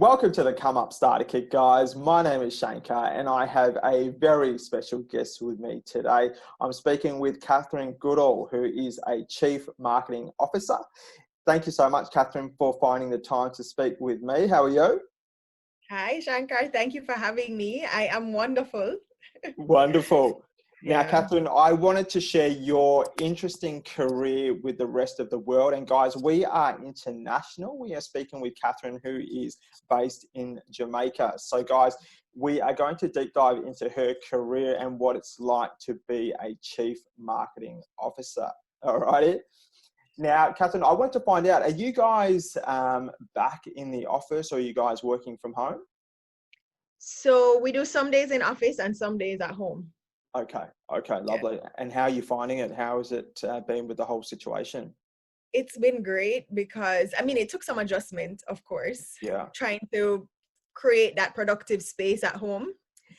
Welcome to the Come Up Starter Kit, guys. My name is Shankar and I have a very special guest with me today. I'm speaking with Cathy Goodall, who is a Chief Marketing Officer. Thank you so much, Catherine, for finding the time to speak with me. How are you? Hi, Shankar. Thank you for having me. I am wonderful. Wonderful. Now, Yeah. Catherine, I wanted to share your interesting career with the rest of the world. And guys, we are international. We are speaking with Catherine, who is based in Jamaica. So guys, we are going to deep dive into her career and what it's like to be a Chief Marketing Officer. All righty. Now, Catherine, I want to find out, are you guys back in the office or are you guys working from home? So we do some days in office and some days at home. Okay, lovely. Yeah. And how are you finding it? How has it been with the whole situation? It's been great because, it took some adjustment, of course. Yeah. Trying to create that productive space at home.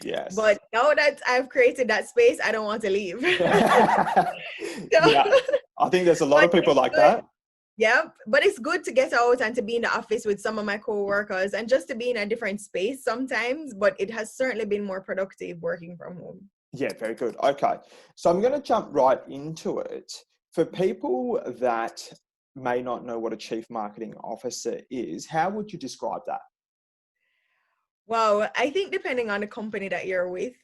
Yes. But now that I've created that space, I don't want to leave. Yeah. I think there's a lot of people like that. Yeah, but it's good to get out and to be in the office with some of my co-workers and just to be in a different space sometimes, but it has certainly been more productive working from home. Yeah, very good. Okay. So I'm going to jump right into it. For people that may not know what a Chief Marketing Officer is, how would you describe that? Well, I think depending on the company that you're with,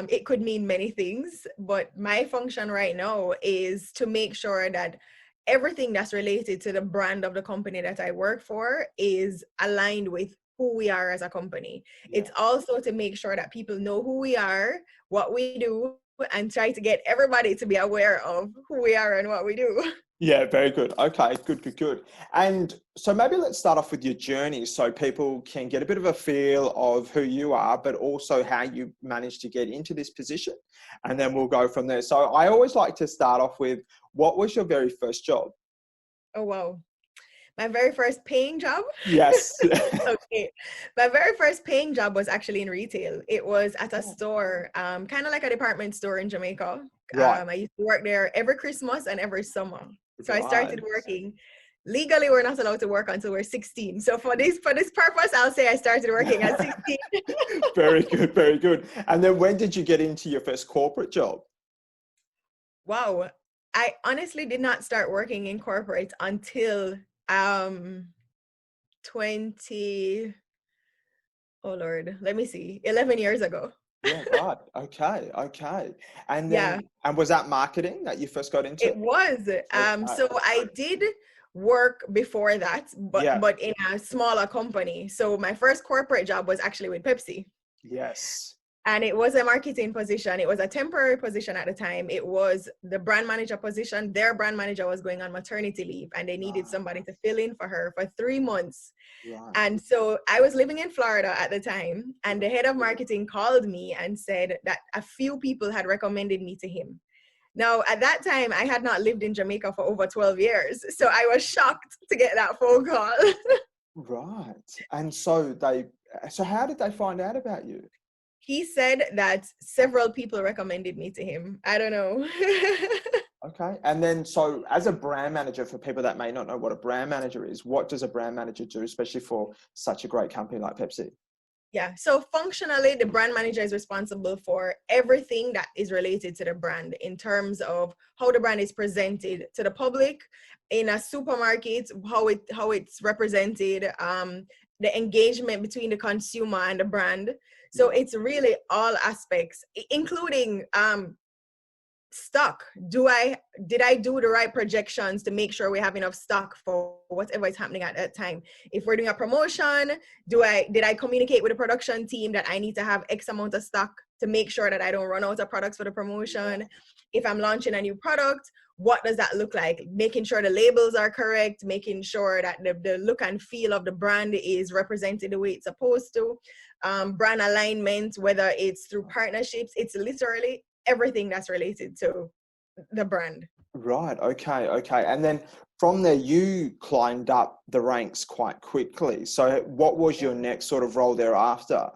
it could mean many things, but my function right now is to make sure that everything that's related to the brand of the company that I work for is aligned with who we are as a company. Yeah. It's also to make sure that people know who we are, what we do, and try to get everybody to be aware of who we are and what we do. Yeah, very good. Okay, good. And so maybe let's start off with your journey so people can get a bit of a feel of who you are, but also how you managed to get into this position. And then we'll go from there. So I always like to start off with, what was your very first job? Oh, wow. My very first paying job? Yes. Okay. My very first paying job was actually in retail. It was at a store, kind of like a department store in Jamaica. Right. I used to work there every Christmas and every summer. So I started working. Legally, we're not allowed to work until we're 16. So for this purpose, I'll say I started working at 16. Very good. And then when did you get into your first corporate job? Wow. I honestly did not start working in corporate until 11 years ago. Yeah, right. Okay. And then, and was that marketing that you first got into? It was. So I did work before that, but in a smaller company. So my first corporate job was actually with Pepsi. Yes. And it was a marketing position. It was a temporary position at the time. It was the brand manager position. Their brand manager was going on maternity leave and they needed somebody to fill in for her for 3 months. Right. And so I was living in Florida at the time, and the head of marketing called me and said that a few people had recommended me to him. Now, at that time, I had not lived in Jamaica for over 12 years. So I was shocked to get that phone call. Right. And so how did they find out about you? He said that several people recommended me to him. I don't know. Okay. And then, so as a brand manager, for people that may not know what a brand manager is, what does a brand manager do, especially for such a great company like Pepsi? Yeah. So functionally, the brand manager is responsible for everything that is related to the brand in terms of how the brand is presented to the public in a supermarket, how it's represented, the engagement between the consumer and the brand. So it's really all aspects, including stock. Did I do the right projections to make sure we have enough stock for whatever is happening at that time? If we're doing a promotion, did I communicate with the production team that I need to have X amount of stock to make sure that I don't run out of products for the promotion? If I'm launching a new product, what does that look like? Making sure the labels are correct, making sure that the look and feel of the brand is represented the way it's supposed to. Brand alignment, whether it's through partnerships, it's literally everything that's related to the brand. Right. Okay. And then from there, you climbed up the ranks quite quickly. So what was your next sort of role thereafter?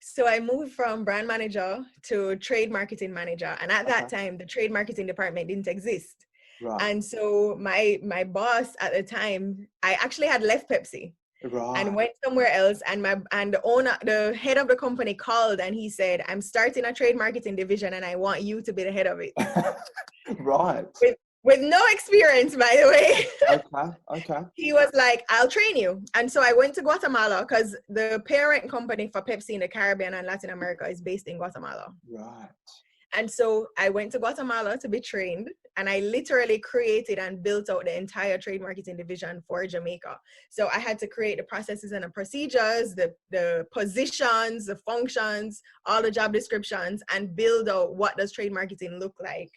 So I moved from brand manager to trade marketing manager. And at that time, the trade marketing department didn't exist. Right. And so my boss at the time, I actually had left Pepsi. Right. and went somewhere else. And the head of the company called and he said, I'm starting a trade marketing division and I want you to be the head of it. Right. With no experience, by the way. Okay. Okay. He was like, I'll train you. And so I went to Guatemala because the parent company for Pepsi in the Caribbean and Latin America is based in Guatemala. Right. And so I went to Guatemala to be trained, and I literally created and built out the entire trade marketing division for Jamaica. So I had to create the processes and the procedures, the positions, the functions, all the job descriptions, and build out what does trade marketing look like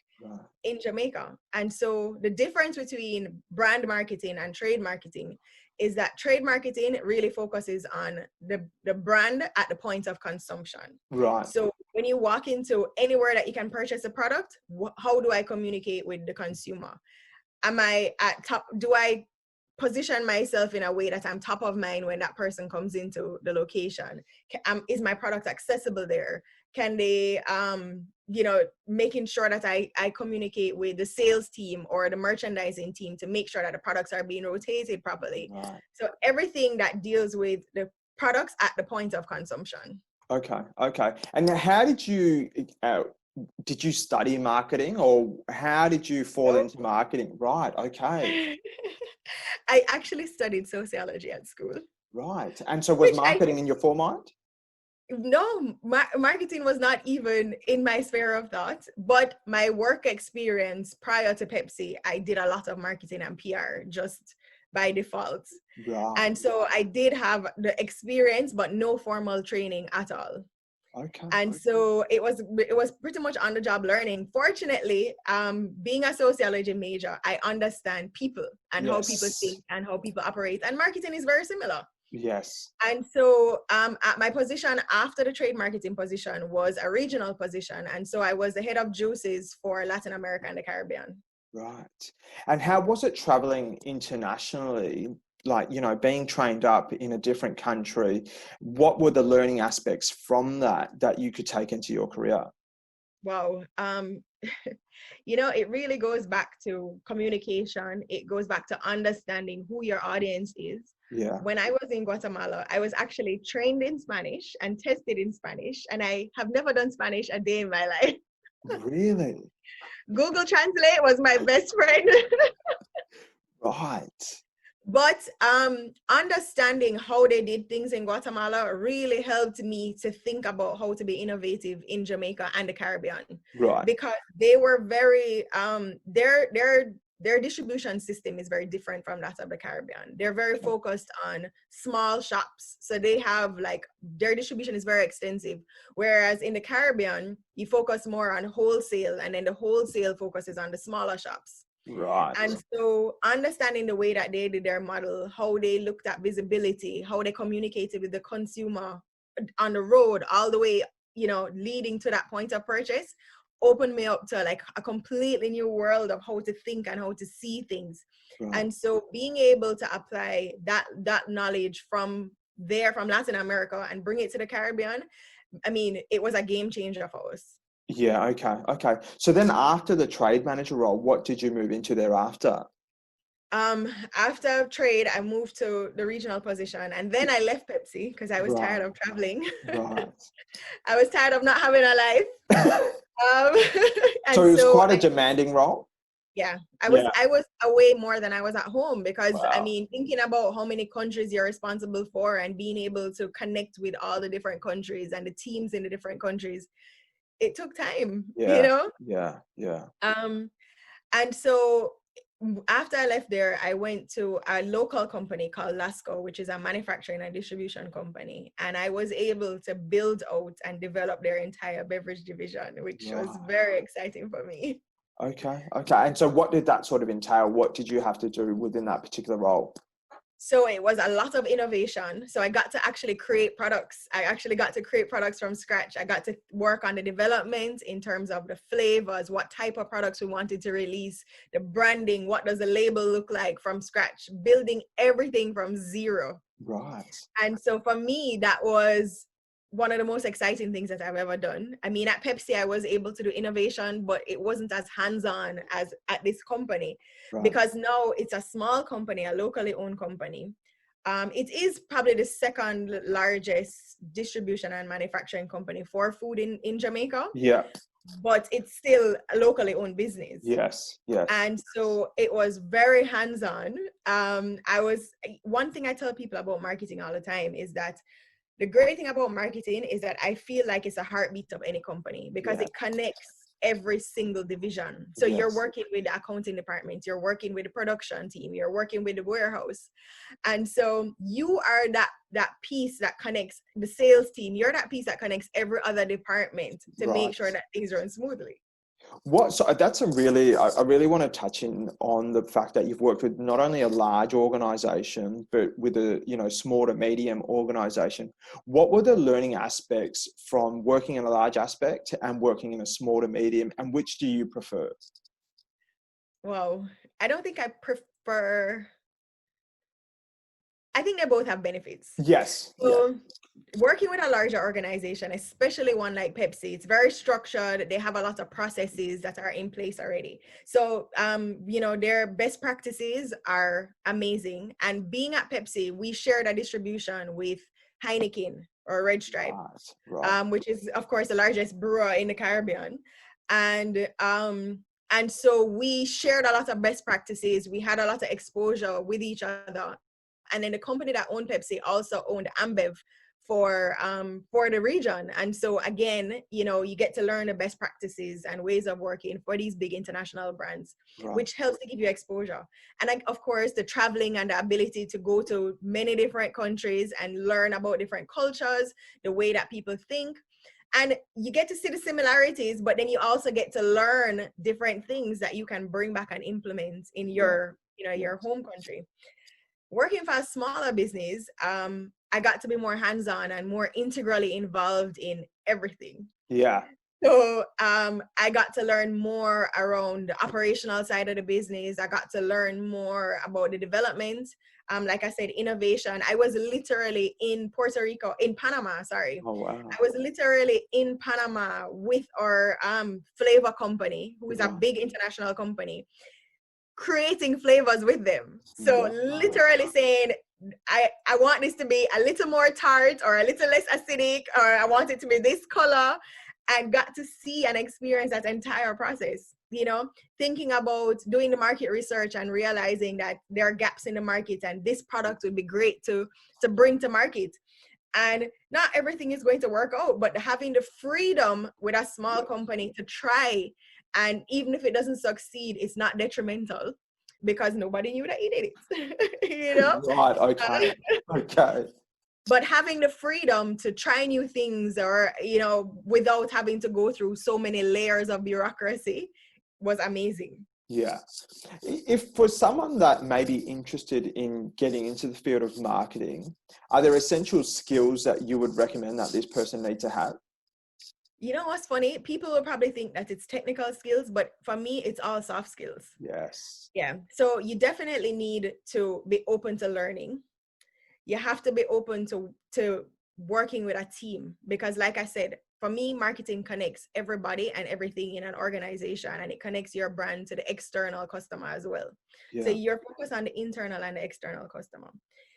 in Jamaica. And so the difference between brand marketing and trade marketing is that trade marketing really focuses on the brand at the point of consumption. Right. So when you walk into anywhere that you can purchase a product, how do I communicate with the consumer? Am I at top? Do I position myself in a way that I'm top of mind when that person comes into the location? Is my product accessible there? Can they, making sure that I communicate with the sales team or the merchandising team to make sure that the products are being rotated properly. Right. So everything that deals with the products at the point of consumption. Okay. Okay. And how did you study marketing, or how did you fall into marketing? Right. Okay. I actually studied sociology at school. Right. And so was marketing in your foremind? No, marketing was not even in my sphere of thought, but my work experience prior to Pepsi, I did a lot of marketing and PR just by default. Right. And so I did have the experience, but no formal training at all. Okay. And so it was pretty much on the job learning. Fortunately, being a sociology major, I understand people and how people think and how people operate. And marketing is very similar. Yes. And so at my position after the trade marketing position was a regional position. And so I was the head of juices for Latin America and the Caribbean. Right. And how was it traveling internationally? Like, being trained up in a different country, what were the learning aspects from that you could take into your career? Wow. It really goes back to communication. It goes back to understanding who your audience is. Yeah. When I was in Guatemala, I was actually trained in Spanish and tested in Spanish, and I have never done Spanish a day in my life. Really? Google Translate was my best friend. Right. But understanding how they did things in Guatemala really helped me to think about how to be innovative in Jamaica and the Caribbean. Right. Because they were very their distribution system is very different from that of the Caribbean. They're very focused on small shops. So they have their distribution is very extensive. Whereas in the Caribbean, you focus more on wholesale, and then the wholesale focuses on the smaller shops. Right. And so understanding the way that they did their model, how they looked at visibility, how they communicated with the consumer on the road, all the way, leading to that point of purchase, opened me up to a completely new world of how to think and how to see things. Right. And so being able to apply that knowledge from Latin America and bring it to the Caribbean, I mean, it was a game changer for us. Yeah. Okay. So then after the trade manager role, what did you move into thereafter? After trade, I moved to the regional position, and then I left Pepsi because I was tired of traveling. Right. I was tired of not having a life. So it was quite a demanding role. Yeah, I was away more than I was at home because I mean, thinking about how many countries you're responsible for and being able to connect with all the different countries and the teams in the different countries, it took time. Yeah. And so after I left there, I went to a local company called Lasco, which is a manufacturing and distribution company. And I was able to build out and develop their entire beverage division, which was very exciting for me. Okay. And so what did that sort of entail? What did you have to do within that particular role? So it was a lot of innovation. So I got to actually create products. I actually got to create products from scratch. I got to work on the development in terms of the flavors, what type of products we wanted to release, the branding, what does the label look like from scratch, building everything from zero. Right. And so for me, that was one of the most exciting things that I've ever done. I mean, at Pepsi, I was able to do innovation, but it wasn't as hands-on as at this company, because now it's a small company, a locally owned company. it is probably the second largest distribution and manufacturing company for food in Jamaica. Yeah. But it's still a locally owned business. Yes. Yes. And so it was very hands-on. One thing I tell people about marketing all the time is that the great thing about marketing is that I feel like it's a heartbeat of any company, because it connects every single division. So you're working with the accounting department, you're working with the production team, you're working with the warehouse. And so you are that piece that connects the sales team. You're that piece that connects every other department to make sure that things run smoothly. So that's I really want to touch in on the fact that you've worked with not only a large organization, but with a, small to medium organization. What were the learning aspects from working in a large aspect and working in a small to medium, and which do you prefer? Well, I don't think I prefer. I think they both have benefits. Yes. So working with a larger organization, especially one like Pepsi, it's very structured. They have a lot of processes that are in place already. So, their best practices are amazing. And being at Pepsi, we shared a distribution with Heineken or Red Stripe, which is, of course, the largest brewer in the Caribbean. And so we shared a lot of best practices. We had a lot of exposure with each other. And then the company that owned Pepsi also owned Ambev for the region. And so again, you get to learn the best practices and ways of working for these big international brands, which helps to give you exposure. And of course, the traveling and the ability to go to many different countries and learn about different cultures, the way that people think. And you get to see the similarities, but then you also get to learn different things that you can bring back and implement in your home country. Working for a smaller business, I got to be more hands-on and more integrally involved in everything. Yeah. So I got to learn more around the operational side of the business. I got to learn more about the development. Like I said, innovation. I was literally in Panama, sorry. Oh, wow. I was literally in Panama with our flavor company, who is a big international company, creating flavors with them. So literally saying, I want this to be a little more tart or a little less acidic, or I want it to be this color, and got to see and experience that entire process, thinking about doing the market research and realizing that there are gaps in the market and this product would be great to bring to market. And not everything is going to work out, but having the freedom with a small company to try, and even if it doesn't succeed, it's not detrimental because nobody knew that you did it. Right. Okay. Okay. But having the freedom to try new things, or without having to go through so many layers of bureaucracy, was amazing. Yeah. If for someone that may be interested in getting into the field of marketing, are there essential skills that you would recommend that this person need to have? You know what's funny? People will probably think that it's technical skills, but for me, it's all soft skills. Yes. Yeah. So you definitely need to be open to learning. You have to be open to working with a team, because like I said, for me, marketing connects everybody and everything in an organization, and it connects your brand to the external customer as well. Yeah. So you're focused on the internal and the external customer.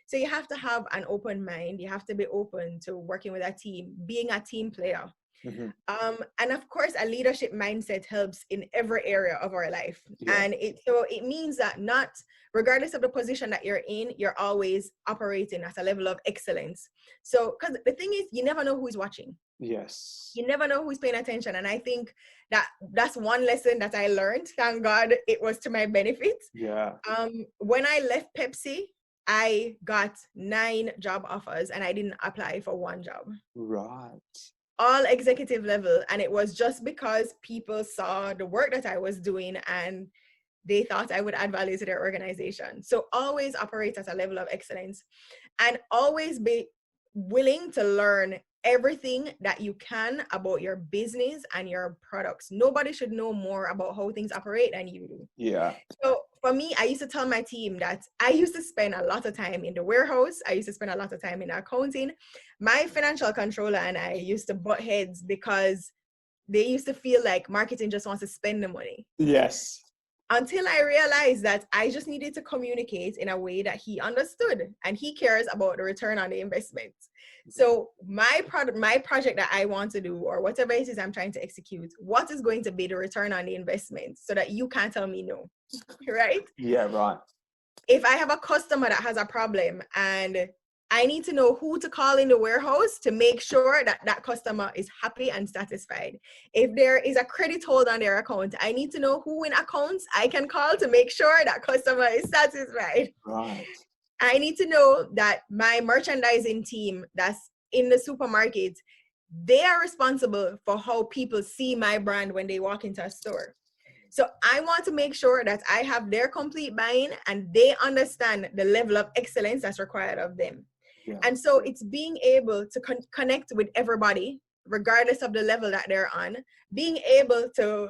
So you have to have an open mind. You have to be open to working with a team, being a team player. Mm-hmm. And of course, a leadership mindset helps in every area of our life. Yeah. And it means that not regardless of the position that you're in, you're always operating at a level of excellence. So, because the thing is, you never know who's watching. Yes. You never know who's paying attention. And I think that's one lesson that I learned. Thank God it was to my benefit. Yeah. When I left Pepsi, I got 9 job offers and I didn't apply for one job. Right. All executive level. And it was just because people saw the work that I was doing and they thought I would add value to their organization. So always operate at a level of excellence and always be willing to learn everything that you can about your business and your products. Nobody should know more about how things operate than you do. Yeah. So for me, I used to tell my team that I used to spend a lot of time in the warehouse. I used to spend a lot of time in accounting. My financial controller and I used to butt heads because they used to feel like marketing just wants to spend the money. Yes. until I realized that I just needed to communicate in a way that he understood, and he cares about the return on the investment. So my project that I want to do, or whatever it is I'm trying to execute, what is going to be the return on the investment so that you can't tell me no, right? Yeah, right. If I have a customer that has a problem and I need to know who to call in the warehouse to make sure that that customer is happy and satisfied. If there is a credit hold on their account, I need to know who in accounts I can call to make sure that customer is satisfied. Right. I need to know that my merchandising team that's in the supermarket, they are responsible for how people see my brand when they walk into a store. So I want to make sure that I have their complete buy-in and they understand the level of excellence that's required of them. Yeah. And so it's being able to connect with everybody, regardless of the level that they're on, being able to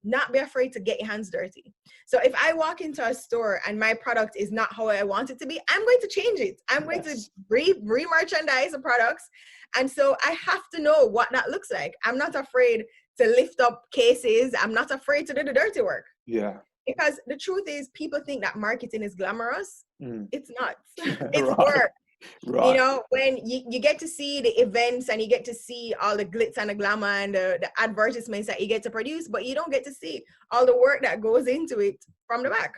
not be afraid to get your hands dirty. So if I walk into a store and my product is not how I want it to be, I'm going to change it. I'm going to re-merchandise the products. And so I have to know what that looks like. I'm not afraid to lift up cases. I'm not afraid to do the dirty work. Yeah. Because the truth is, people think that marketing is glamorous. It's not. It's Right. work. Right. You know, when you get to see the events and you get to see all the glitz and the glamour and the advertisements that you get to produce, but you don't get to see all the work that goes into it from the back.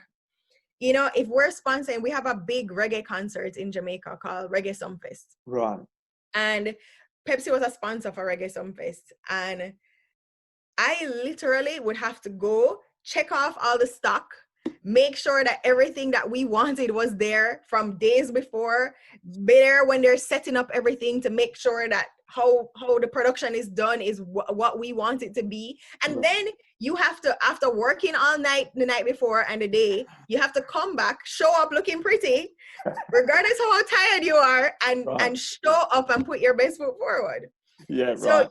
You know, if we're sponsoring, we have a big reggae concert in Jamaica called Reggae Sumfest. Right. And Pepsi was a sponsor for Reggae Sumfest. And I literally would have to go check off all the stock, make sure that everything that we wanted was there from days before, be there when they're setting up everything to make sure that how the production is done is what we want it to be. And then you have to, after working all night, the night before and the day, you have to come back, show up looking pretty, regardless of how tired you are, and show up and put your best foot forward. Yeah, so you have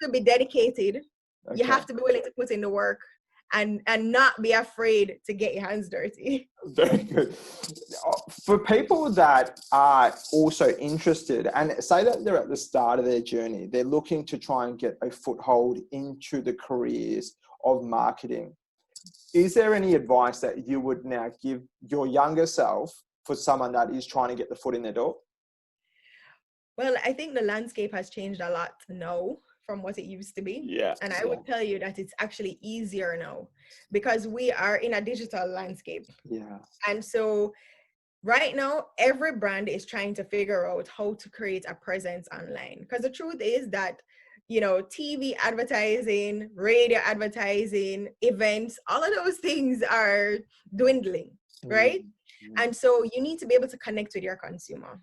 to be dedicated. You have to be willing to put in the work and not be afraid to get your hands dirty. Very good. For people that are also interested, and say that they're at the start of their journey, they're looking to try and get a foothold into the careers of marketing. Is there any advice that you would now give your younger self for someone that is trying to get the foot in the door? Well, I think the landscape has changed a lot now from what it used to be. Yeah. And I would tell you that it's actually easier now because we are in a digital landscape. Yeah. And so right now, every brand is trying to figure out how to create a presence online. Because the truth is that, you know, TV advertising, radio advertising, events, all of those things are dwindling, right? And so you need to be able to connect with your consumer.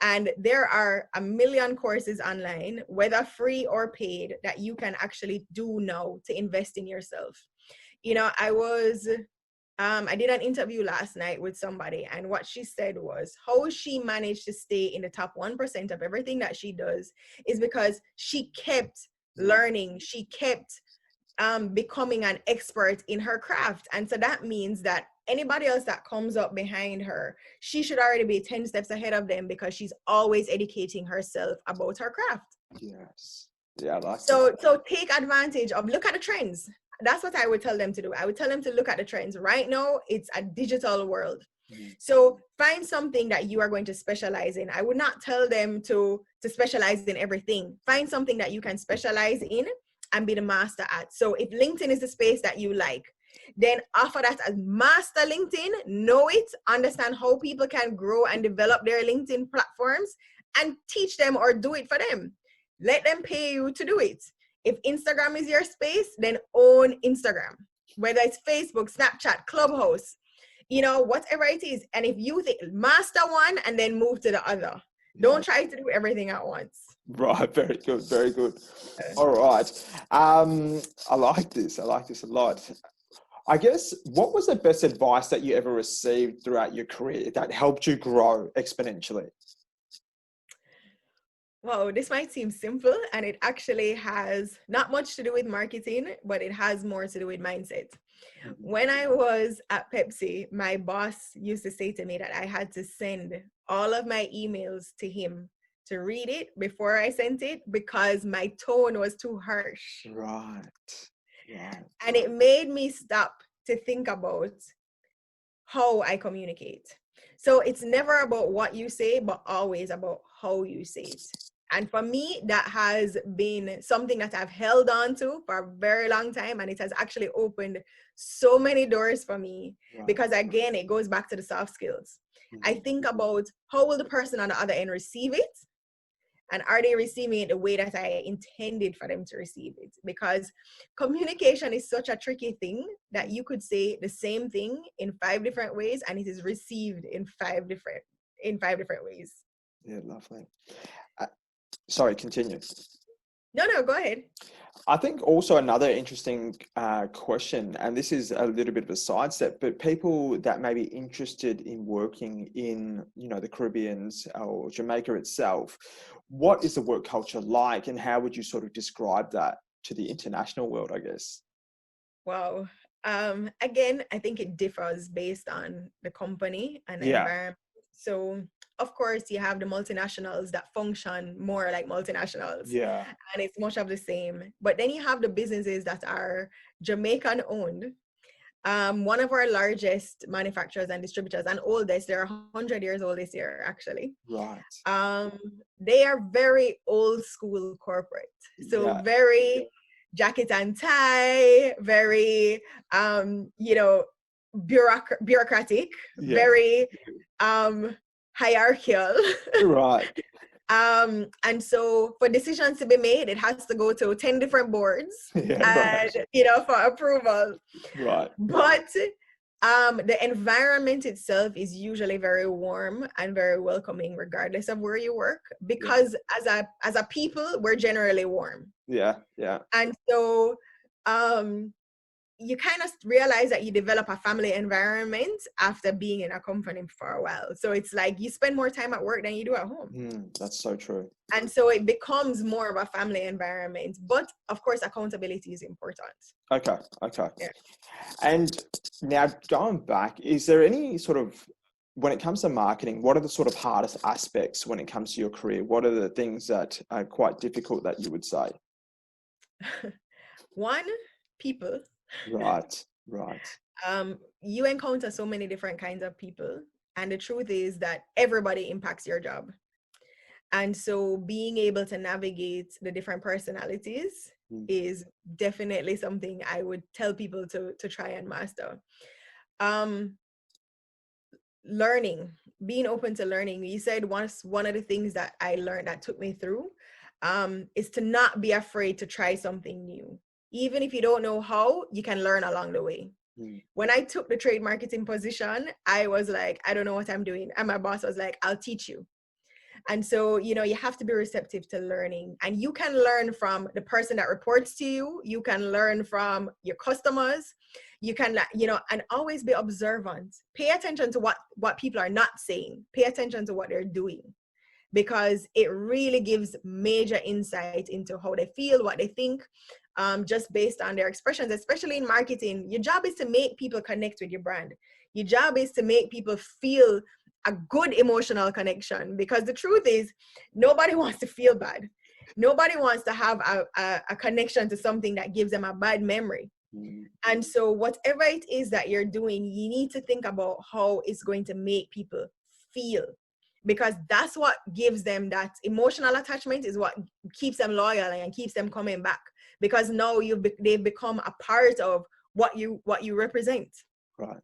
And there are a million courses online, whether free or paid, that you can actually do now to invest in yourself. You know, I did an interview last night with somebody, and what she said was how she managed to stay in the top 1% of everything that she does is because she kept learning. She kept becoming an expert in her craft. And so that means that anybody else that comes up behind her, she should already be 10 steps ahead of them because she's always educating herself about her craft. Yes. Yeah, I like so take advantage of, look at the trends. That's what I would tell them to do. I would tell them to look at the trends. Right now, it's a digital world. So find something that you are going to specialize in. I would not tell them to specialize in everything. Find something that you can specialize in and be the master at. So if LinkedIn is the space that you like, then offer that as master LinkedIn, know it, understand how people can grow and develop their LinkedIn platforms, and teach them or do it for them. Let them pay you to do it. If Instagram is your space, then own Instagram, whether it's Facebook, Snapchat, Clubhouse, you know, whatever it is. And if you think master one and then move to the other, don't try to do everything at once. Right. Very good. Very good. All right. I like this. I like this a lot. I guess, what was the best advice that you ever received throughout your career that helped you grow exponentially? Wow, this might seem simple, and it actually has not much to do with marketing, but it has more to do with mindset. When I was at Pepsi, my boss used to say to me that I had to send all of my emails to him to read it before I sent it because my tone was too harsh. Right. Yeah. And it made me stop to think about how I communicate. So it's never about what you say, but always about how you say it. And for me, that has been something that I've held on to for a very long time. And it has actually opened so many doors for me. Right. Because again, it goes back to the soft skills. Mm-hmm. I think about how will the person on the other end receive it? And are they receiving it the way that I intended for them to receive it? Because communication is such a tricky thing that you could say the same thing in 5 different ways and it is received in 5 different ways. Yeah, lovely. Sorry, continue. No, go ahead. I think also another interesting question, and this is a little bit of a sidestep, but people that may be interested in working in, the Caribbeans or Jamaica itself, what is the work culture like and how would you sort of describe that to the international world, I guess? Wow. Again, I think it differs based on the company and the environment. So, of course, you have the multinationals that function more like multinationals. Yeah. And it's much of the same. But then you have the businesses that are Jamaican owned. One of our largest manufacturers and distributors and oldest, they're 100 years old this year, actually. Right. They are very old school corporate. So very jacket and tie, very, bureaucratic, very hierarchical. Right. And so for decisions to be made, it has to go to 10 different boards for approval. Right. But the environment itself is usually very warm and very welcoming, regardless of where you work, because as a people, we're generally warm. Yeah. And so you kind of realize that you develop a family environment after being in a company for a while. So it's like you spend more time at work than you do at home. That's so true. And so it becomes more of a family environment. But of course, accountability is important. Okay. Yeah. And now going back, is there any sort of, when it comes to marketing, what are the sort of hardest aspects when it comes to your career? What are the things that are quite difficult that you would say? One, people. Right. You encounter so many different kinds of people, and the truth is that everybody impacts your job. And so being able to navigate the different personalities is definitely something I would tell people to try and master. Learning, being open to learning. You said once one of the things that I learned that took me through is to not be afraid to try something new. Even if you don't know how, you can learn along the way. When I took the trade marketing position, I was like, I don't know what I'm doing. And my boss was like, I'll teach you. And so, you have to be receptive to learning. And you can learn from the person that reports to you. You can learn from your customers. You can, and always be observant. Pay attention to what people are not saying. Pay attention to what they're doing. Because it really gives major insight into how they feel, what they think, just based on their expressions, especially in marketing. Your job is to make people connect with your brand. Your job is to make people feel a good emotional connection, because the truth is nobody wants to feel bad. Nobody wants to have a connection to something that gives them a bad memory. And so whatever it is that you're doing, you need to think about how it's going to make people feel, because that's what gives them that emotional attachment, is what keeps them loyal and keeps them coming back, because now they've become a part of what you represent. Right.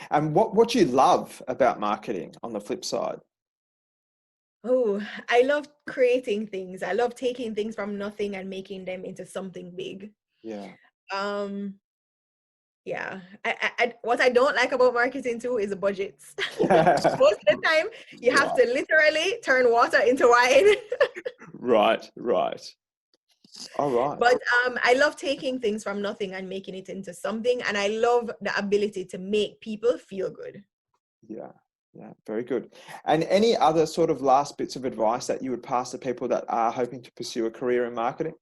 And what do you love about marketing on the flip side? Oh, I love creating things. I love taking things from nothing and making them into something big. Yeah. Yeah. I what I don't like about marketing too is the budgets. Most of the time, you have to literally turn water into wine. Right. All right. But I love taking things from nothing and making it into something. And I love the ability to make people feel good. Yeah, very good. And any other sort of last bits of advice that you would pass to people that are hoping to pursue a career in marketing?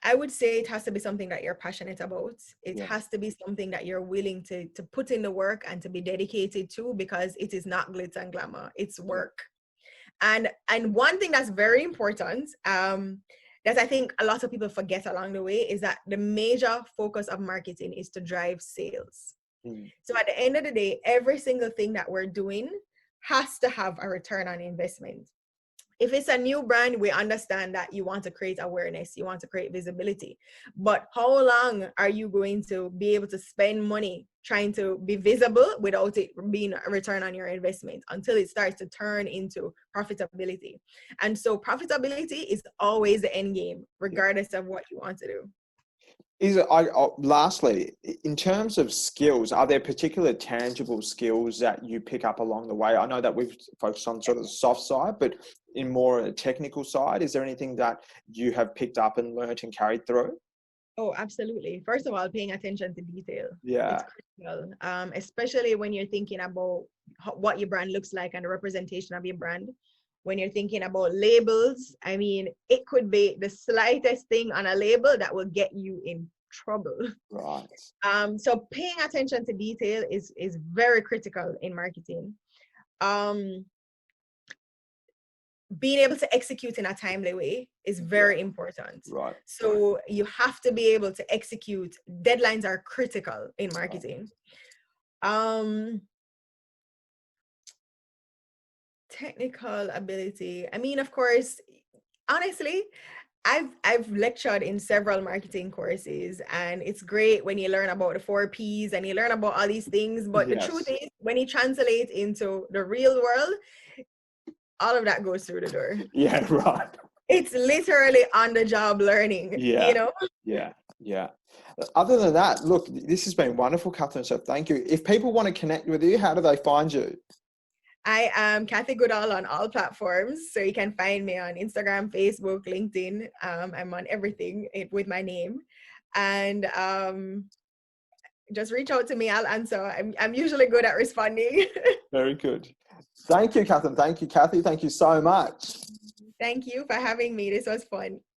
I would say it has to be something that you're passionate about. It has to be something that you're willing to put in the work and to be dedicated to, because it is not glitz and glamour. It's work. And one thing that's very important, that I think a lot of people forget along the way is that the major focus of marketing is to drive sales. So at the end of the day, every single thing that we're doing has to have a return on investment. If it's a new brand, we understand that you want to create awareness, you want to create visibility. But how long are you going to be able to spend money trying to be visible without it being a return on your investment until it starts to turn into profitability? And so profitability is always the end game, regardless of what you want to do. Lastly, in terms of skills, are there particular tangible skills that you pick up along the way? I know that we've focused on sort of the soft side, but in more a technical side, is there anything that you have picked up and learned and carried through? Oh, absolutely. First of all, paying attention to detail. Yeah. It's critical, especially when you're thinking about what your brand looks like and the representation of your brand. When you're thinking about labels, I mean, it could be the slightest thing on a label that will get you in trouble. Right. So paying attention to detail is very critical in marketing. Being able to execute in a timely way is very important. Right. So you have to be able to execute. Deadlines are critical in marketing. Technical ability. I mean, of course, honestly, I've lectured in several marketing courses, and it's great when you learn about the 4 Ps and you learn about all these things. But the truth is, when you translate into the real world, all of that goes through the door. Yeah, right. It's literally on the job learning, you know? Yeah. Other than that, look, this has been wonderful, Catherine, so thank you. If people want to connect with you, how do they find you? I am Cathy Goodall on all platforms. So you can find me on Instagram, Facebook, LinkedIn. I'm on everything with my name. And just reach out to me. I'll answer. I'm usually good at responding. Very good. Thank you, Catherine. Thank you, Cathy. Thank you so much. Thank you for having me. This was fun.